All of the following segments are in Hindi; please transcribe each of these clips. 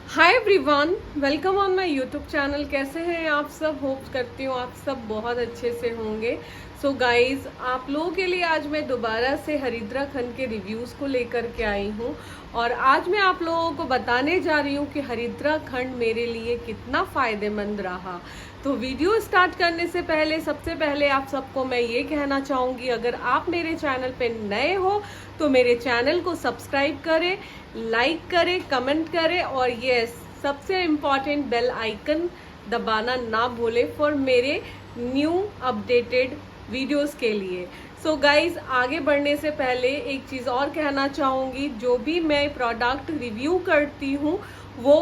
Hi everyone, welcome on my YouTube channel. कैसे हैं आप सब? होप करती हूँ आप सब बहुत अच्छे से होंगे। सो गाइज, आप लोगों के लिए आज मैं दोबारा से हरिद्रा खंड के रिव्यूज़ को लेकर के आई हूँ और आज मैं आप लोगों को बताने जा रही हूँ कि हरिद्रा खंड मेरे लिए कितना फ़ायदेमंद रहा। तो वीडियो स्टार्ट करने से पहले सबसे पहले आप सबको मैं ये कहना चाहूँगी, अगर आप मेरे चैनल पे नए हो तो मेरे चैनल को सब्सक्राइब करें, लाइक करें, कमेंट करें और यस, सबसे इम्पॉर्टेंट बेल आइकन दबाना ना भूलें फॉर मेरे न्यू अपडेटेड वीडियोस के लिए। सो गाइज, आगे बढ़ने से पहले एक चीज़ और कहना चाहूँगी, जो भी मैं प्रोडक्ट रिव्यू करती हूँ वो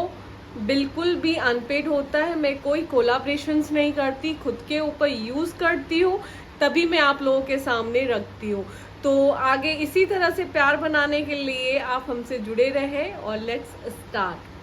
बिल्कुल भी अनपेड होता है। मैं कोई कोलाब्रेशंस नहीं करती, खुद के ऊपर यूज़ करती हूँ तभी मैं आप लोगों के सामने रखती हूँ। तो आगे इसी तरह से प्यार बनाने के लिए आप हमसे जुड़े रहें और लेट्स स्टार्ट।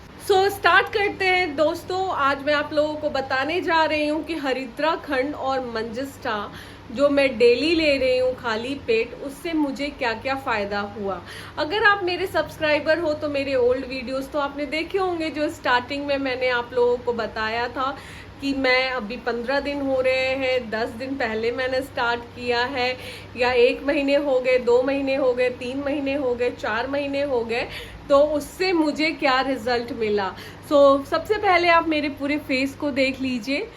स्टार्ट करते हैं दोस्तों। आज मैं आप लोगों को बताने जा रही हूँ कि हरिद्रा खंड और मंजिष्ठा जो मैं डेली ले रही हूँ खाली पेट, उससे मुझे क्या क्या फ़ायदा हुआ। अगर आप मेरे सब्सक्राइबर हो तो मेरे ओल्ड वीडियोस तो आपने देखे होंगे, जो स्टार्टिंग में मैंने आप लोगों को बताया था कि मैं अभी 15 दिन हो रहे हैं, 10 दिन पहले मैंने स्टार्ट किया है, या 1 महीने हो गए, 2 महीने हो गए, 3 महीने हो गए, 4 महीने हो गए, तो उससे मुझे क्या रिजल्ट मिला। सबसे पहले आप मेरे पूरे फेस को देख लीजिए।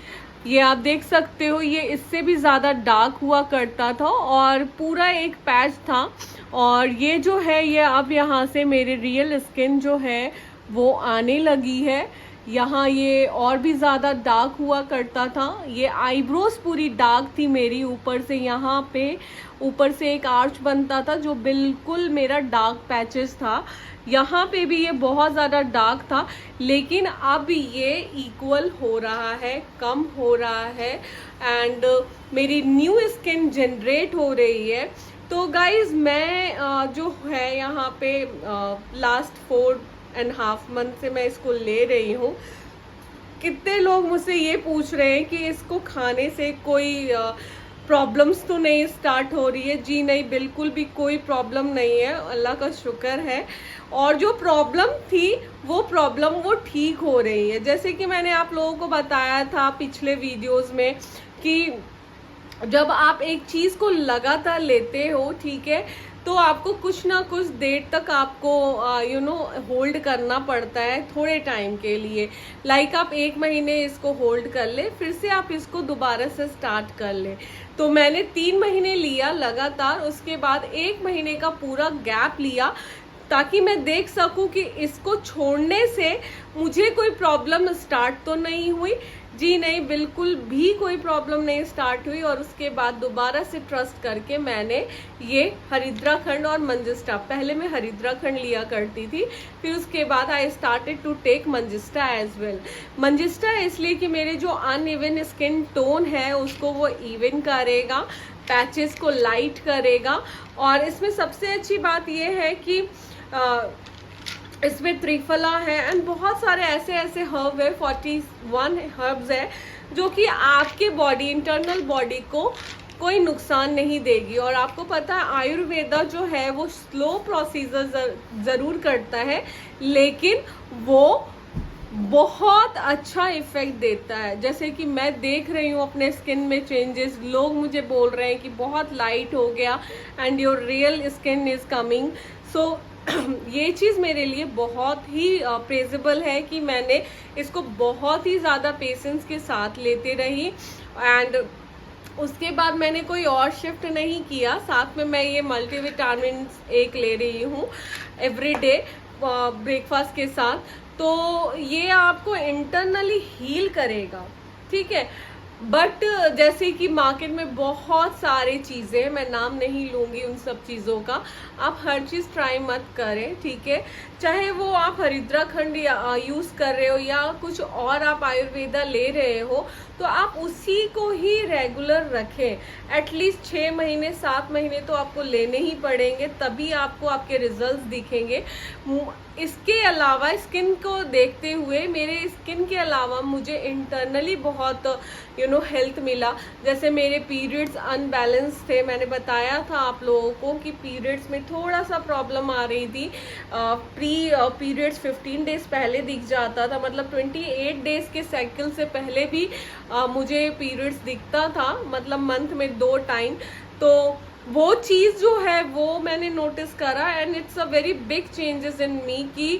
ये आप देख सकते हो, ये इससे भी ज़्यादा डार्क हुआ करता था और पूरा एक पैच था, और ये जो है ये अब यहाँ से मेरे रियल स्किन जो है वो आने लगी है। यहाँ ये और भी ज़्यादा डार्क हुआ करता था। ये आईब्रोज पूरी डार्क थी मेरी, ऊपर से यहाँ पे ऊपर से एक आर्च बनता था जो बिल्कुल मेरा डार्क पैचेस था। यहाँ पे भी ये बहुत ज़्यादा डार्क था, लेकिन अब ये इक्वल हो रहा है, कम हो रहा है, एंड मेरी न्यू स्किन जनरेट हो रही है। तो गाइज, मैं जो है यहाँ पे लास्ट 4.5 मंथ से मैं इसको ले रही हूँ। कितने लोग मुझसे ये पूछ रहे हैं कि इसको खाने से कोई प्रॉब्लम्स तो नहीं स्टार्ट हो रही है। जी नहीं, बिल्कुल भी कोई प्रॉब्लम नहीं है, अल्लाह का शुक्र है। और जो प्रॉब्लम थी वो ठीक हो रही है। जैसे कि मैंने आप लोगों को बताया था पिछले वीडियोस में कि जब आप एक चीज़ को लगातार लेते हो, ठीक है, तो आपको कुछ ना कुछ देर तक आपको होल्ड करना पड़ता है थोड़े टाइम के लिए। लाइक आप 1 महीने इसको होल्ड कर ले, फिर से आप इसको दोबारा से स्टार्ट कर ले। तो मैंने 3 महीने लिया लगातार, उसके बाद 1 महीने का पूरा गैप लिया ताकि मैं देख सकूं कि इसको छोड़ने से मुझे कोई प्रॉब्लम स्टार्ट तो नहीं हुई। जी नहीं, बिल्कुल भी कोई प्रॉब्लम नहीं स्टार्ट हुई। और उसके बाद दोबारा से ट्रस्ट करके मैंने ये हरिद्रा खंड और मंजिष्ठा, पहले मैं हरिद्रा खंड लिया करती थी, फिर उसके बाद आई स्टार्टेड टू टेक मंजिष्ठा एज वेल। मंजिष्ठा इसलिए कि मेरे जो अनइवन स्किन टोन है उसको वो इवन करेगा, पैचेस को लाइट करेगा। और इसमें सबसे अच्छी बात यह है कि इसमें त्रिफला है एंड बहुत सारे ऐसे ऐसे हर्ब है, 41 हर्ब्स है जो कि आपके बॉडी, इंटरनल बॉडी को कोई नुकसान नहीं देगी। और आपको पता है आयुर्वेदा जो है वो स्लो प्रोसीजर ज़रूर करता है, लेकिन वो बहुत अच्छा इफेक्ट देता है। जैसे कि मैं देख रही हूँ अपने स्किन में चेंजेस, लोग मुझे बोल रहे हैं कि बहुत लाइट हो गया and your real skin is coming. ये चीज़ मेरे लिए बहुत ही प्रेजेबल है कि मैंने इसको बहुत ही ज़्यादा पेशेंस के साथ लेते रही, एंड उसके बाद मैंने कोई और शिफ्ट नहीं किया। साथ में मैं ये मल्टीविटामिन एक ले रही हूँ एवरीडे ब्रेकफास्ट के साथ। तो ये आपको इंटरनली हील करेगा, ठीक है। बट जैसे कि मार्केट में बहुत सारी चीज़ें, मैं नाम नहीं लूँगी उन सब चीज़ों का, आप हर चीज़ ट्राई मत करें, ठीक है। चाहे वो आप हरिद्रा खंड यूज़ कर रहे हो या कुछ और आप आयुर्वेदा ले रहे हो, तो आप उसी को ही रेगुलर रखें। एटलीस्ट 6 महीने 7 महीने तो आपको लेने ही पड़ेंगे, तभी आपको आपके रिजल्ट्स दिखेंगे। इसके अलावा स्किन को देखते हुए, मेरे स्किन के अलावा मुझे इंटरनली बहुत हेल्थ मिला। जैसे मेरे पीरियड्स अनबैलेंस थे, मैंने बताया था आप लोगों को कि पीरियड्स में थोड़ा सा प्रॉब्लम आ रही थी। प्री पीरियड्स 15 डेज पहले दिख जाता था, मतलब 28 डेज के साइकिल से पहले भी मुझे पीरियड्स दिखता था, मतलब मंथ में 2 टाइम। तो वो चीज़ जो है वो मैंने नोटिस करा and it's a very big changes in me कि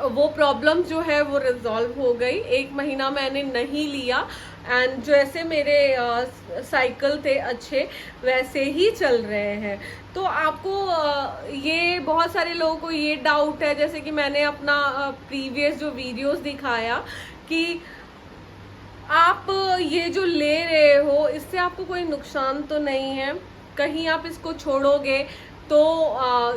वो प्रॉब्लम जो है वो रिजॉल्व हो गई। 1 महीना मैंने नहीं लिया एंड जैसे मेरे साइकिल थे अच्छे वैसे ही चल रहे हैं। तो आपको ये बहुत सारे लोगों को ये डाउट है, जैसे कि मैंने अपना प्रीवियस जो वीडियोस दिखाया कि आप ये जो ले रहे हो इससे आपको कोई नुकसान तो नहीं है, कहीं आप इसको छोड़ोगे तो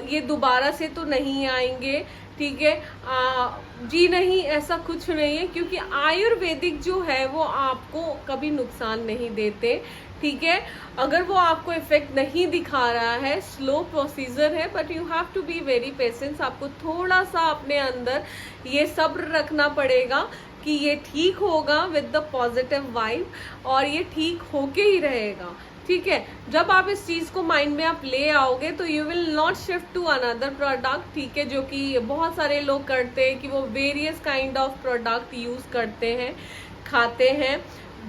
ये दोबारा से तो नहीं आएंगे, ठीक है। जी नहीं, ऐसा कुछ नहीं है, क्योंकि आयुर्वेदिक जो है वो आपको कभी नुकसान नहीं देते, ठीक है। अगर वो आपको इफेक्ट नहीं दिखा रहा है, स्लो प्रोसीजर है, but you have to be very patience. आपको थोड़ा सा अपने अंदर ये सब्र रखना पड़ेगा कि ये ठीक होगा विद द पॉजिटिव वाइब, और ये ठीक होके ही रहेगा, ठीक है। जब आप इस चीज को माइंड में आप ले आओगे तो you will not shift to another product, ठीक है, जो कि बहुत सारे लोग करते हैं कि वो various kind of product use करते हैं, खाते हैं,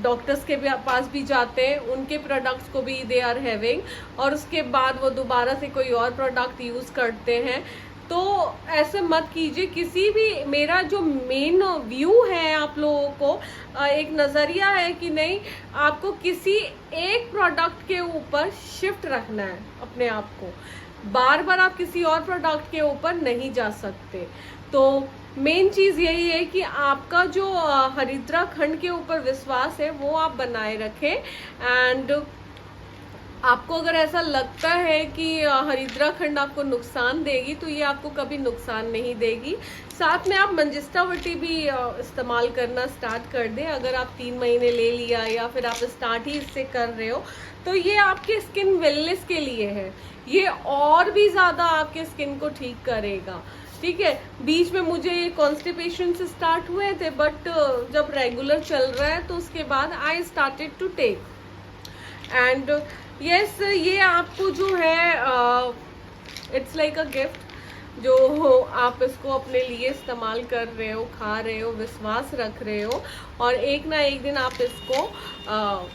डॉक्टर्स के पास भी जाते हैं, उनके प्रोडक्ट्स को भी दे आर हैविंग, और उसके बाद वो दोबारा से कोई और प्रोडक्ट यूज करते हैं। तो ऐसे मत कीजिए किसी भी। मेरा जो मेन व्यू है आप लोगों को एक नज़रिया है कि नहीं, आपको किसी एक प्रोडक्ट के ऊपर शिफ्ट रखना है अपने आप को, बार बार आप किसी और प्रोडक्ट के ऊपर नहीं जा सकते। तो मेन चीज़ यही है कि आपका जो हरिद्रा खंड के ऊपर विश्वास है वो आप बनाए रखें। एंड आपको अगर ऐसा लगता है कि हरिद्रा खंड आपको नुकसान देगी तो ये आपको कभी नुकसान नहीं देगी। साथ में आप मंजिष्ठावटी भी इस्तेमाल करना स्टार्ट कर दें। अगर आप 3 महीने ले लिया या फिर आप स्टार्ट ही इससे कर रहे हो तो ये आपके स्किन वेलनेस के लिए है, ये और भी ज़्यादा आपके स्किन को ठीक करेगा, ठीक है। बीच में मुझे ये कॉन्स्टिपेशन से स्टार्ट हुए थे, बट जब रेगुलर चल रहा है तो उसके बाद I started to take and yes, ये आपको जो है इट्स लाइक अ गिफ्ट, जो आप इसको अपने लिए इस्तेमाल कर रहे हो, खा रहे हो, विश्वास रख रहे हो, और एक ना एक दिन आप इसको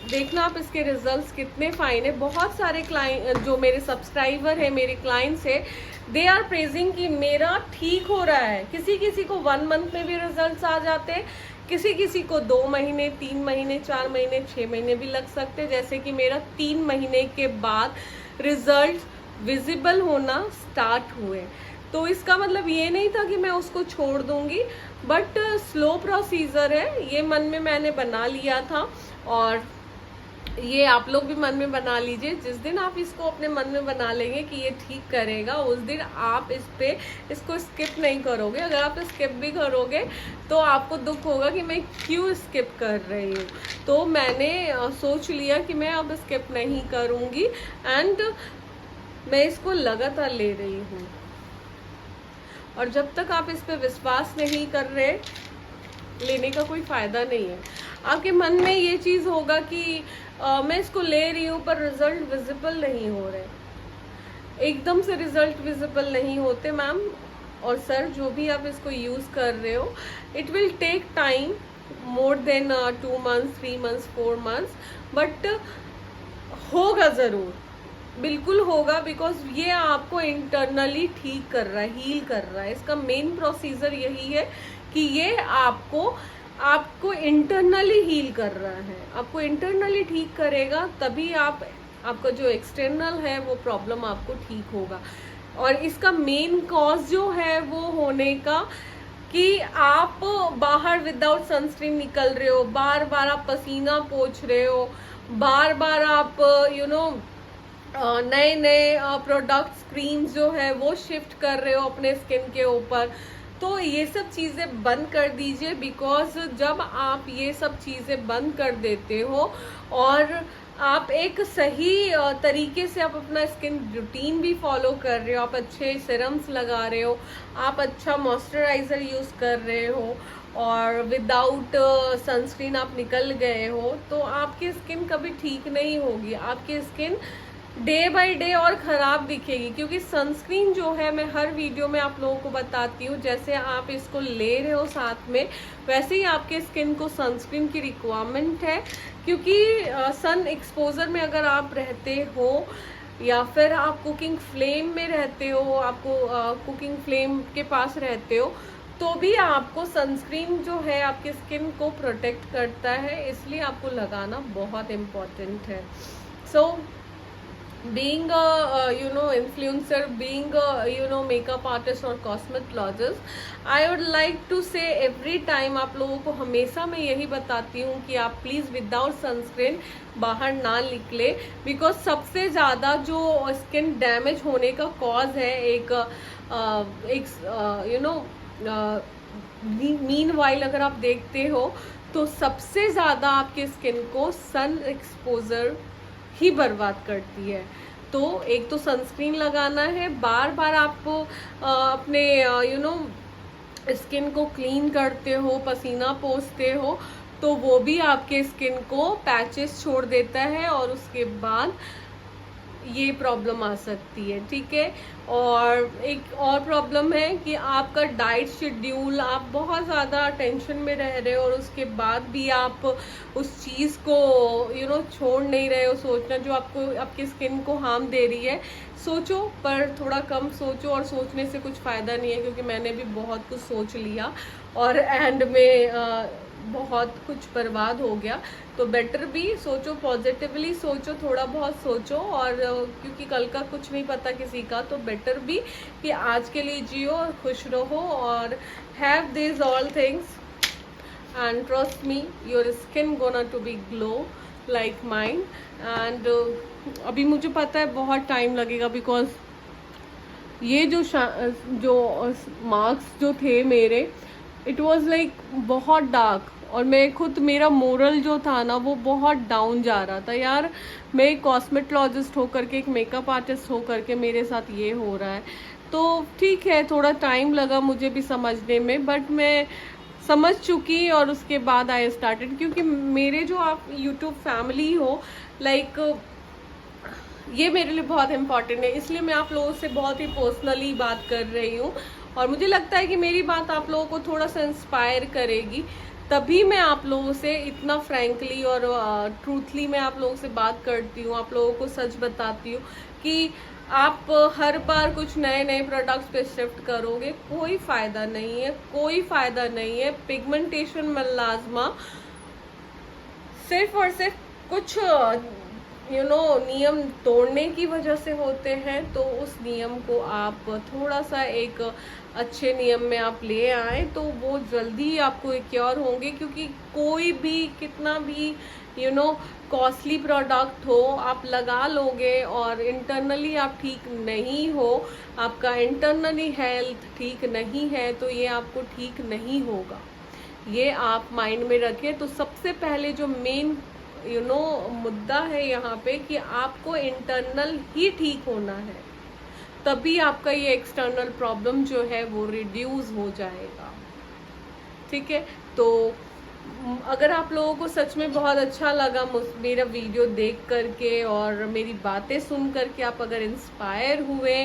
देखना, आप इसके रिजल्ट्स कितने फाइन है। बहुत सारे क्लाइंट जो मेरे सब्सक्राइबर है, मेरे क्लाइंट्स है, दे आर प्रेजिंग कि मेरा ठीक हो रहा है। किसी किसी को 1 मंथ में भी रिजल्ट्स आ जाते हैं, किसी किसी को 2 महीने, 3 महीने, 4 महीने, 6 महीने भी लग सकते हैं। जैसे कि मेरा 3 महीने के बाद रिजल्ट विजिबल होना स्टार्ट हुए। तो इसका मतलब ये नहीं था कि मैं उसको छोड़ दूंगी, बट स्लो प्रोसीजर है, ये मन में मैंने बना लिया था, और ये आप लोग भी मन में बना लीजिए। जिस दिन आप इसको अपने मन में बना लेंगे कि ये ठीक करेगा, उस दिन आप इसको स्किप नहीं करोगे। अगर आप स्किप भी करोगे तो आपको दुख होगा कि मैं क्यों स्किप कर रही हूँ। तो मैंने सोच लिया कि मैं अब स्किप नहीं करूँगी एंड मैं इसको लगातार ले रही हूँ। और जब तक आप इस पे विश्वास नहीं कर रहे, लेने का कोई फायदा नहीं है। आपके मन में ये चीज़ होगा कि मैं इसको ले रही हूँ पर रिजल्ट विजिबल नहीं हो रहे। एकदम से रिजल्ट विजिबल नहीं होते मैम और सर, जो भी आप इसको यूज़ कर रहे हो, it will take time, more than 2 months, 3 months, 4 months, but होगा ज़रूर, बिल्कुल होगा, बिकॉज ये आपको इंटरनली ठीक कर रहा है, हील कर रहा है। इसका मेन प्रोसीजर यही है कि ये आपको इंटरनली हील कर रहा है, आपको इंटरनली ठीक करेगा, तभी आपका जो एक्सटर्नल है वो प्रॉब्लम आपको ठीक होगा। और इसका मेन कॉज जो है वो होने का कि आप बाहर विदाउट सनस्क्रीन निकल रहे हो, बार बार आप पसीना पोंछ रहे हो, बार बार आप नए नए प्रोडक्ट्स, क्रीम्स जो है वो शिफ्ट कर रहे हो अपने स्किन के ऊपर। तो ये सब चीज़ें बंद कर दीजिए, बिकॉज जब आप ये सब चीज़ें बंद कर देते हो और आप एक सही तरीके से आप अपना स्किन रूटीन भी फॉलो कर रहे हो, आप अच्छे सीरम्स लगा रहे हो, आप अच्छा मॉइस्चराइज़र यूज़ कर रहे हो और विदाउट सनस्क्रीन आप निकल गए हो, तो आपकी स्किन कभी ठीक नहीं होगी। आपकी स्किन डे बाय डे और ख़राब दिखेगी, क्योंकि सनस्क्रीन जो है, मैं हर वीडियो में आप लोगों को बताती हूँ, जैसे आप इसको ले रहे हो साथ में, वैसे ही आपके स्किन को सनस्क्रीन की रिक्वायरमेंट है। क्योंकि सन एक्सपोजर में अगर आप रहते हो या फिर आप कुकिंग फ्लेम में रहते हो, आपको कुकिंग फ्लेम के पास रहते हो, तो भी आपको सनस्क्रीन जो है आपकी स्किन को प्रोटेक्ट करता है, इसलिए आपको लगाना बहुत इम्पोर्टेंट है। सो being a influencer, being a makeup artist or cosmetologist, I would like to say every time आप लोगों को हमेशा मैं यही बताती हूँ कि आप प्लीज़ विदाउट सनस्क्रीन बाहर ना निकले, बिकॉज सबसे ज़्यादा जो स्किन डैमेज होने का कॉज है एक मीन वाइल अगर आप देखते हो तो सबसे ज़्यादा आपके स्किन को सन एक्सपोजर ही बर्बाद करती है। तो एक तो सनस्क्रीन लगाना है, बार बार आपको अपने स्किन को क्लीन करते हो, पसीना पोंछते हो, तो वो भी आपके स्किन को पैचेस छोड़ देता है और उसके बाद ये प्रॉब्लम आ सकती है, ठीक है। और एक और प्रॉब्लम है कि आपका डाइट शेड्यूल, आप बहुत ज़्यादा टेंशन में रह रहे हो और उसके बाद भी आप उस चीज़ को छोड़ नहीं रहे हो, सोचना जो आपको आपकी स्किन को हार्म दे रही है। सोचो, पर थोड़ा कम सोचो, और सोचने से कुछ फ़ायदा नहीं है, क्योंकि मैंने भी बहुत कुछ सोच लिया और एंड में बहुत कुछ बर्बाद हो गया। तो बेटर भी सोचो, पॉजिटिवली सोचो, थोड़ा बहुत सोचो, और क्योंकि कल का कुछ नहीं पता किसी का, तो बेटर भी कि आज के लिए जियो और खुश रहो और have this all things and trust me, your skin gonna to be glow like mine. And अभी मुझे पता है बहुत टाइम लगेगा, बिकॉज ये जो मार्क्स जो थे मेरे, इट वॉज लाइक बहुत डार्क, और मैं खुद, मेरा मोरल जो था ना वो बहुत डाउन जा रहा था। यार, मैं एक कॉस्मेटोलॉजिस्ट होकर के, एक मेकअप आर्टिस्ट होकर के मेरे साथ ये हो रहा है। तो ठीक है, थोड़ा टाइम लगा मुझे भी समझने में, बट मैं समझ चुकी और उसके बाद आई स्टार्टेड। क्योंकि मेरे जो आप यूट्यूब फैमिली हो, लाइक ये मेरे लिए बहुत इम्पॉर्टेंट है, इसलिए मैं आप लोगों से बहुत ही पर्सनली बात कर रही हूँ। और मुझे लगता है कि मेरी बात आप लोगों को थोड़ा सा इंस्पायर करेगी, तभी मैं आप लोगों से इतना फ्रैंकली और ट्रूथली मैं आप लोगों से बात करती हूँ, आप लोगों को सच बताती हूँ कि आप हर बार कुछ नए नए प्रोडक्ट्स पे शिफ्ट करोगे, कोई फ़ायदा नहीं है, कोई फ़ायदा नहीं है। पिगमेंटेशन मलाज़मा सिर्फ और सिर्फ कुछ नियम तोड़ने की वजह से होते हैं। तो उस नियम को आप थोड़ा सा एक अच्छे नियम में आप ले आए, तो वो जल्दी आपको क्योर होंगे। क्योंकि कोई भी, कितना भी कॉस्टली प्रोडक्ट हो, आप लगा लोगे और इंटरनली आप ठीक नहीं हो, आपका इंटरनली हेल्थ ठीक नहीं है, तो ये आपको ठीक नहीं होगा। ये आप माइंड में रखें। तो सबसे पहले जो मेन मुद्दा है यहाँ पे कि आपको इंटरनल ही ठीक होना है, तभी आपका ये एक्सटर्नल प्रॉब्लम जो है वो रिड्यूस हो जाएगा, ठीक है। तो अगर आप लोगों को सच में बहुत अच्छा लगा मेरा वीडियो देख करके और मेरी बातें सुन करके, आप अगर इंस्पायर हुए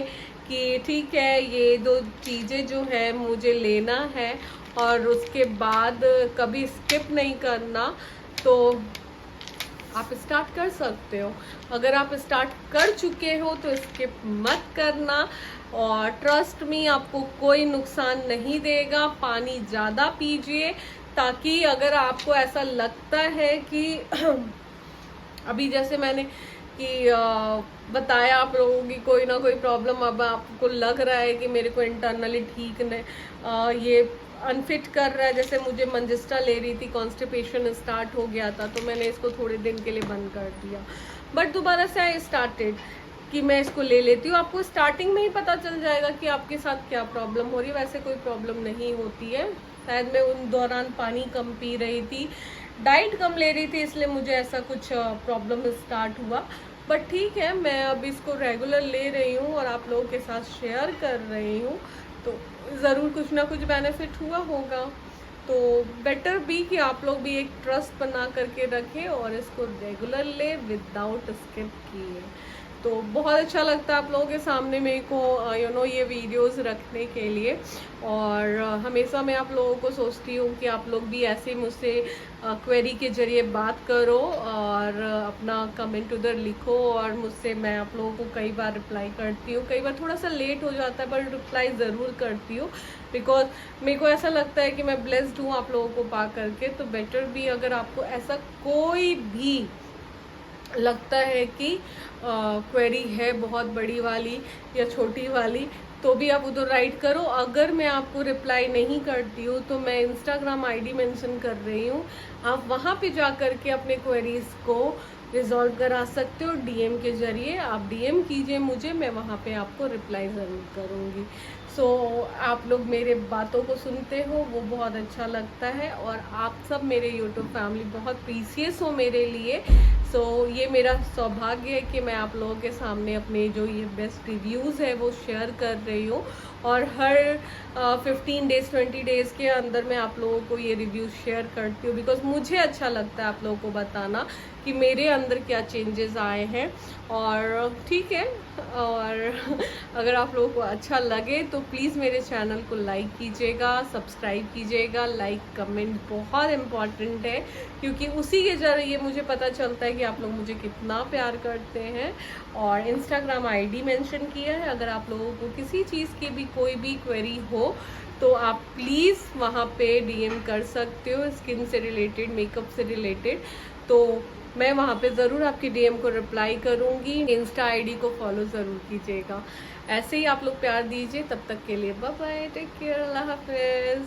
कि ठीक है, ये दो चीज़ें जो है मुझे लेना है और उसके बाद कभी स्किप नहीं करना, तो आप स्टार्ट कर सकते हो। अगर आप स्टार्ट कर चुके हो तो स्किप मत करना, और ट्रस्ट मी, आपको कोई नुकसान नहीं देगा। पानी ज़्यादा पीजिए, ताकि अगर आपको ऐसा लगता है कि अभी जैसे मैंने कि बताया आप लोगों की कोई ना कोई प्रॉब्लम, अब आपको लग रहा है कि मेरे को इंटरनली ठीक नहीं, ये अनफिट कर रहा है, जैसे मुझे मंजिस्टा ले रही थी, कॉन्स्टिपेशन स्टार्ट हो गया था, तो मैंने इसको थोड़े दिन के लिए बंद कर दिया, बट दोबारा से आई स्टार्टेड कि मैं इसको ले लेती हूँ। आपको स्टार्टिंग में ही पता चल जाएगा कि आपके साथ क्या प्रॉब्लम हो रही है। वैसे कोई प्रॉब्लम नहीं होती है, शायद मैं उन दौरान पानी कम पी रही थी, डाइट कम ले रही थी इसलिए मुझे ऐसा कुछ प्रॉब्लम स्टार्ट हुआ। बट ठीक है, मैं अब इसको रेगुलर ले रही हूँ और आप लोगों के साथ शेयर कर रही हूँ, तो ज़रूर कुछ ना कुछ बेनिफिट हुआ होगा। तो बेटर भी कि आप लोग भी एक ट्रस्ट बना करके रखें और इसको रेगुलर ले विदाउट स्किप किए। तो बहुत अच्छा लगता है आप लोगों के सामने मेरे को ये वीडियोस रखने के लिए। और हमेशा मैं आप लोगों को सोचती हूँ कि आप लोग भी ऐसे मुझसे क्वेरी के ज़रिए बात करो और अपना कमेंट उधर लिखो, और मुझसे मैं आप लोगों को कई बार रिप्लाई करती हूँ। कई बार थोड़ा सा लेट हो जाता है पर रिप्लाई ज़रूर करती हूँ, बिकॉज मेरे को ऐसा लगता है कि मैं ब्लेस्ड हूँ आप लोगों को पा करके। तो बेटर भी अगर आपको ऐसा कोई भी लगता है कि क्वेरी है बहुत बड़ी वाली या छोटी वाली, तो भी आप उधर राइट करो। अगर मैं आपको रिप्लाई नहीं करती हूँ तो मैं इंस्टाग्राम आईडी मेंशन कर रही हूँ, आप वहाँ पे जा कर के अपने क्वेरीज को रिजॉल्व करा सकते हो डीएम के ज़रिए। आप डीएम कीजिए मुझे, मैं वहाँ पे आपको रिप्लाई ज़रूर करूँगी। सो आप लोग मेरे बातों को सुनते हो वो बहुत अच्छा लगता है, और आप सब मेरे यूट्यूब फैमिली बहुत प्रीसियस हो मेरे लिए। सो ये मेरा सौभाग्य है कि मैं आप लोगों के सामने अपने जो ये बेस्ट रिव्यूज़ है वो शेयर कर रही हूँ, और हर 15 डेज़ 20 डेज़ के अंदर मैं आप लोगों को ये रिव्यूज़ शेयर करती हूँ, बिकॉज मुझे अच्छा लगता है आप लोगों को बताना कि मेरे अंदर क्या चेंजेस आए हैं। और ठीक है, और अगर आप लोगों को अच्छा लगे तो प्लीज़ मेरे चैनल को लाइक कीजिएगा, सब्सक्राइब कीजिएगा। लाइक कमेंट बहुत इम्पॉर्टेंट है, क्योंकि उसी के ज़रिए मुझे पता चलता है कि आप लोग मुझे कितना प्यार करते हैं। और इंस्टाग्राम आईडी मेंशन किया है, अगर आप लोगों को किसी चीज़ की भी कोई भी क्वेरी हो तो आप प्लीज़ वहाँ पे डीएम कर सकते हो, स्किन से रिलेटेड, मेकअप से रिलेटेड। तो मैं वहाँ पे ज़रूर आपकी डीएम को रिप्लाई करूँगी। इंस्टा आईडी को फॉलो ज़रूर कीजिएगा। ऐसे ही आप लोग प्यार दीजिए। तब तक के लिए बाय बाय, टेक केयर, अल्लाह हाफिज़।